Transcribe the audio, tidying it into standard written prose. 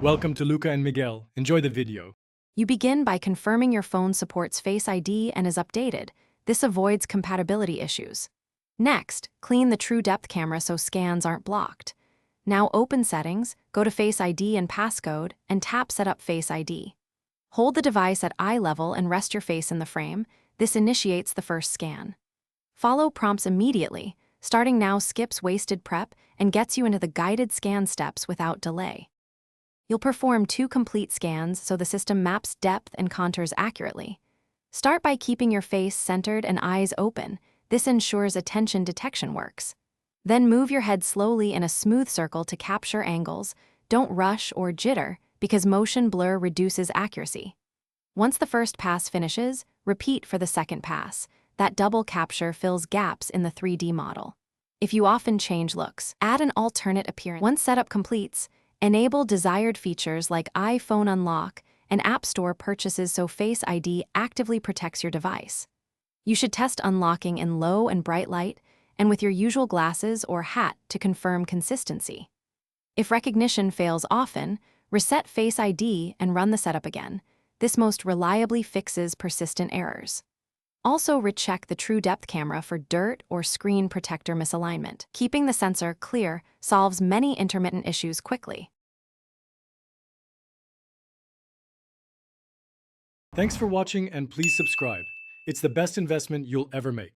Welcome to Luca and Miguel. Enjoy the video. You begin by confirming your phone supports Face ID and is updated. This avoids compatibility issues. Next, clean the true depth camera so scans aren't blocked. Now open Settings, go to Face ID and Passcode, and tap Set up Face ID. Hold the device at eye level and rest your face in the frame. This initiates the first scan. Follow prompts immediately. Starting now skips wasted prep and gets you into the guided scan steps without delay. You'll perform 2 complete scans so the system maps depth and contours accurately. Start by keeping your face centered and eyes open. This ensures attention detection works. Then move your head slowly in a smooth circle to capture angles. Don't rush or jitter because motion blur reduces accuracy. Once the first pass finishes, repeat for the second pass. That double capture fills gaps in the 3D model. If you often change looks, add an alternate appearance. Once setup completes, enable desired features like iPhone unlock and App Store purchases so Face ID actively protects your device. You should test unlocking in low and bright light and with your usual glasses or hat to confirm consistency. If recognition fails often, reset Face ID and run the setup again. This most reliably fixes persistent errors. Also recheck the true depth camera for dirt or screen protector misalignment. Keeping the sensor clear solves many intermittent issues quickly. Thanks for watching and please subscribe. It's the best investment you'll ever make.